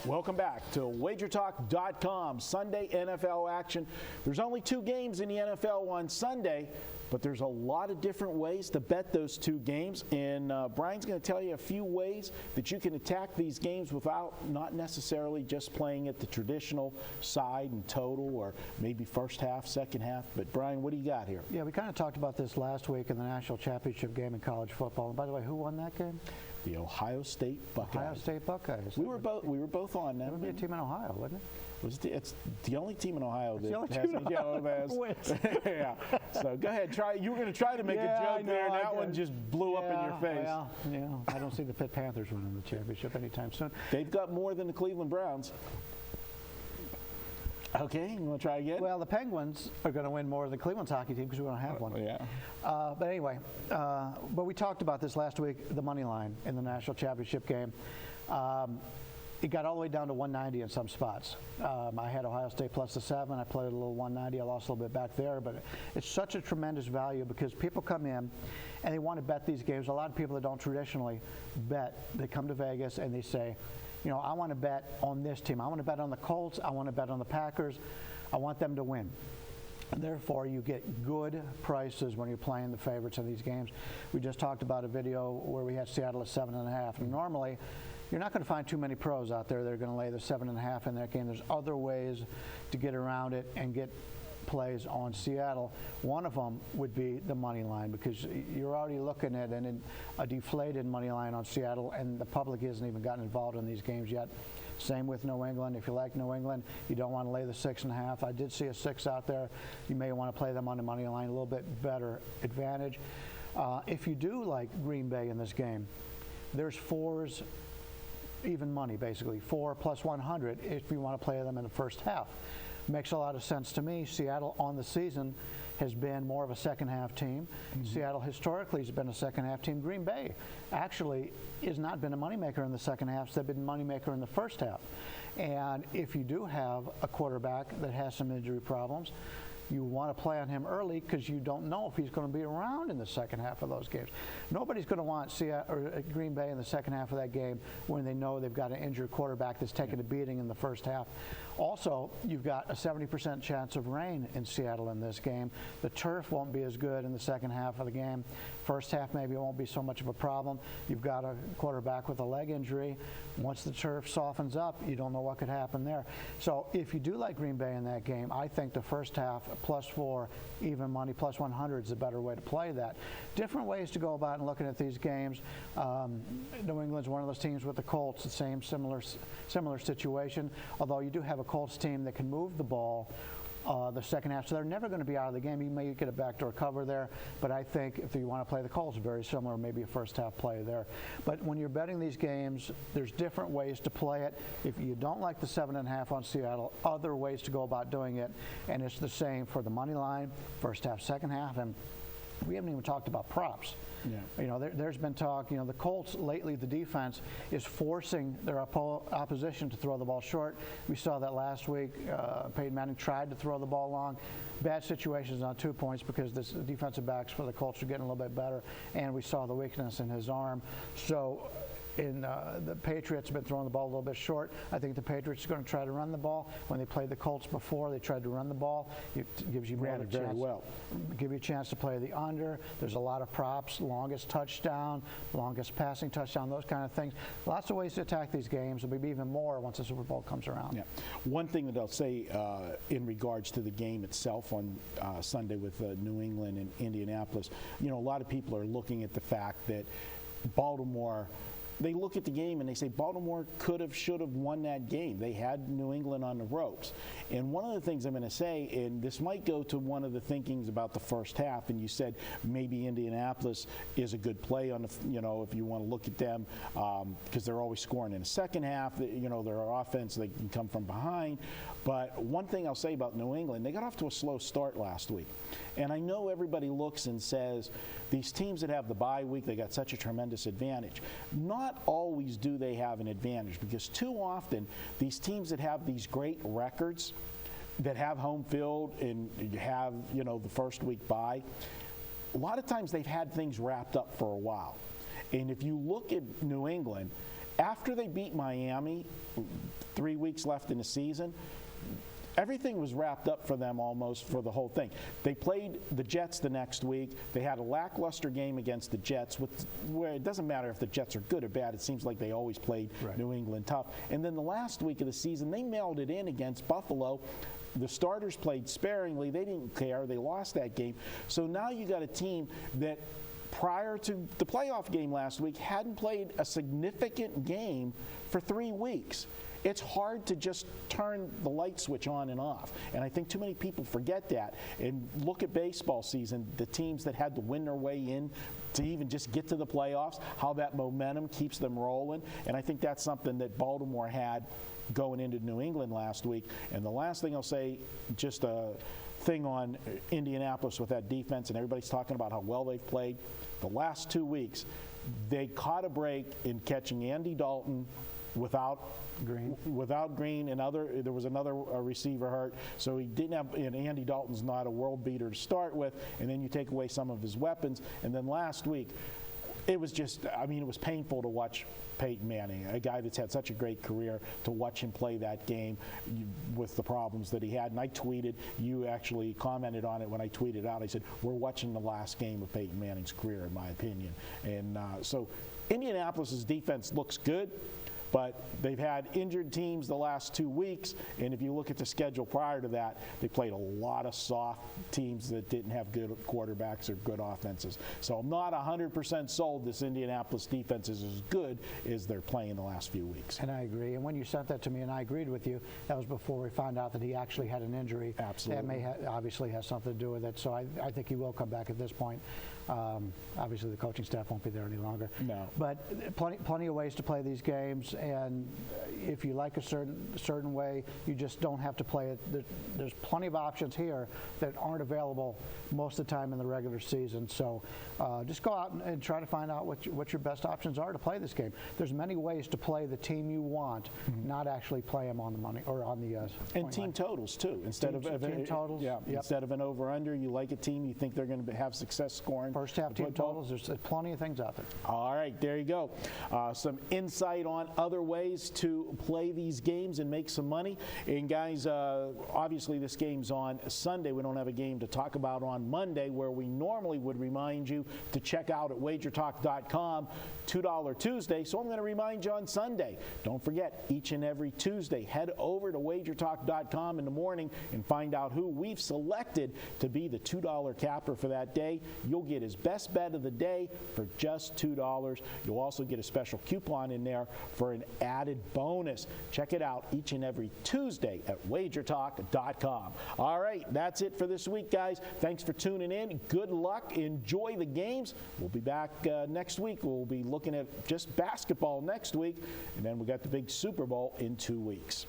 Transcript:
Welcome back to WagerTalk.com. Sunday NFL action. There's only 2 games in the NFL on Sunday, but there's a lot of different ways to bet those 2 games. And Brian's going to tell you a few ways that you can attack these games without not necessarily just playing at the traditional side and total or maybe first half, second half. But Brian, what do you got here? Yeah, we kind of talked about this last week in the national championship game in college football. And by the way, who won that game? The Ohio State Buckeyes. Ohio State Buckeyes. We were both on that. That would be a team in Ohio, wouldn't it? It's the only team in Ohio that has a yellow vest. Yeah. So go ahead, try. You were going to try to make a joke there, and that one just blew up in your face. Well, yeah. I don't see the Pitt Panthers winning the championship anytime soon. They've got more than the Cleveland Browns. Okay, you want to try again? Well, the Penguins are going to win more than the Cleveland's hockey team because we don't have one. Yeah. But anyway, but we talked about this last week, the money line in the national championship game. It got all the way down to 190 in some spots. I had Ohio State plus the 7. I played a little 190. I lost a little bit back there, but it's such a tremendous value because people come in and they want to bet these games. A lot of people that don't traditionally bet, they come to Vegas and they say, you know, I want to bet on this team. I want to bet on the Colts. I want to bet on the Packers. I want them to win. And therefore, you get good prices when you're playing the favorites in these games. We just talked about a video where we had Seattle at 7.5. And normally, you're not going to find too many pros out there that are going to lay the 7.5 in that game. There's other ways to get around it and get plays on Seattle. One of them would be the money line because you're already looking at a deflated money line on Seattle, and the public hasn't even gotten involved in these games yet. Same with New England. If you like New England, you don't want to lay the 6.5. I did see a 6 out there. You may want to play them on the money line, a little bit better advantage. If you do like Green Bay in this game, there's 4s, even money basically, 4 plus 100 if you want to play them in the first half. Makes a lot of sense to me. Seattle on the season has been more of a second half team. Seattle historically has been a second half team. Green Bay actually has not been a moneymaker in the second half. They've been a moneymaker in the first half. And if you do have a quarterback that has some injury problems, you want to play on him early because you don't know if he's going to be around in the second half of those games. Nobody's going to want Green Bay in the second half of that game when they know they've got an injured quarterback that's taking a beating in the first half. Also, you've got a 70% chance of rain in Seattle in this game. The turf won't be as good in the second half of the game. First half, maybe it won't be so much of a problem. You've got a quarterback with a leg injury. Once the turf softens up, you don't know what could happen there. So if you do like Green Bay in that game, I think the first half plus 4, even money plus 100 is a better way to play that. Different ways to go about and looking at these games. New England's one of those teams with the Colts, the same similar situation, although you do have a Colts team that can move the ball the second half, so they're never going to be out of the game. You may get a backdoor cover there, but I think if you want to play the Colts, very similar, maybe a first half play there. But when you're betting these games, there's different ways to play it. If you don't like the 7.5 on Seattle, other ways to go about doing it, and it's the same for the money line, first half, second half, and we haven't even talked about props. Yeah. You know, there's been talk, you know, the Colts lately, the defense is forcing their opposition to throw the ball short. We saw that last week. Peyton Manning tried to throw the ball long. Bad situations on 2 points because the defensive backs for the Colts are getting a little bit better, and we saw the weakness in his arm. So the Patriots have been throwing the ball a little bit short. I think the Patriots are going to try to run the ball. When they played the Colts before, they tried to run the ball. It gives you more of a chance. Very well. Give you a chance to play the under. There's a lot of props, longest touchdown, longest passing touchdown, those kind of things. Lots of ways to attack these games. There'll be even more once the Super Bowl comes around. Yeah. One thing that I'll say in regards to the game itself on Sunday with New England and Indianapolis, you know, a lot of people are looking at the fact that Baltimore, they look at the game and they say Baltimore could have, should have won that game. They had New England on the ropes. And one of the things I'm going to say, and this might go to one of the thinkings about the first half, and you said maybe Indianapolis is a good play on the, you know, if you want to look at them, because they're always scoring in the second half. You know, their offense, they can come from behind. But one thing I'll say about New England, they got off to a slow start last week. And I know everybody looks and says, these teams that have the bye week, they got such a tremendous advantage. Not always do they have an advantage, because too often these teams that have these great records, that have home field and you have, you know, the first week bye, a lot of times they've had things wrapped up for a while. And if you look at New England, after they beat Miami, 3 weeks left in the season, everything was wrapped up for them almost for the whole thing. They played the Jets the next week. They had a lackluster game against the Jets, where it doesn't matter if the Jets are good or bad. It seems like they always played New England tough. And then the last week of the season, they mailed it in against Buffalo. The starters played sparingly. They didn't care. They lost that game. So now you got a team that prior to the playoff game last week hadn't played a significant game for 3 weeks. It's hard to just turn the light switch on and off. And I think too many people forget that. And look at baseball season, the teams that had to win their way in to even just get to the playoffs, how that momentum keeps them rolling. And I think that's something that Baltimore had going into New England last week. And the last thing I'll say, just a thing on Indianapolis with that defense, and everybody's talking about how well they've played. The last 2 weeks, they caught a break in catching Andy Dalton without Green and there was another receiver hurt, so he didn't have, and Andy Dalton's not a world beater to start with, and then you take away some of his weapons, and then last week, it was just, I mean, it was painful to watch Peyton Manning, a guy that's had such a great career, to watch him play that game with the problems that he had. And I tweeted, you actually commented on it when I tweeted out, I said, we're watching the last game of Peyton Manning's career, in my opinion. And so Indianapolis's defense looks good, but they've had injured teams the last 2 weeks, and if you look at the schedule prior to that, they played a lot of soft teams that didn't have good quarterbacks or good offenses. So I'm not 100% sold this Indianapolis defense is as good as they're playing the last few weeks. And I agree. And when you sent that to me and I agreed with you, that was before we found out that he actually had an injury. Absolutely. That may obviously has something to do with it. So I think he will come back at this point. Obviously, the coaching staff won't be there any longer. No. But plenty of ways to play these games, and if you like a certain way, you just don't have to play it. There's plenty of options here that aren't available most of the time in the regular season. So just go out and try to find out what your best options are to play this game. There's many ways to play the team you want, not actually play them on the money or on the and team line. Totals too. Instead team totals. Yeah. Yep. Instead of an over/under, you like a team you think they're going to have success scoring. First half team totals. There's plenty of things out there. All right, there you go. Some insight on other ways to play these games and make some money. And guys, obviously this game's on Sunday. We don't have a game to talk about on Monday, where we normally would remind you to check out at wagertalk.com $2 Tuesday. So I'm going to remind you on Sunday. Don't forget, each and every Tuesday, head over to wagertalk.com in the morning and find out who we've selected to be the $2 capper for that day. You'll get his best bet of the day for just $2. You'll also get a special coupon in there for an added bonus. Check it out each and every Tuesday at wagertalk.com. All right, that's it for this week, guys. Thanks for tuning in. Good luck. Enjoy the games. We'll be back next week. We'll be looking at just basketball next week, and then we got the big Super Bowl in 2 weeks.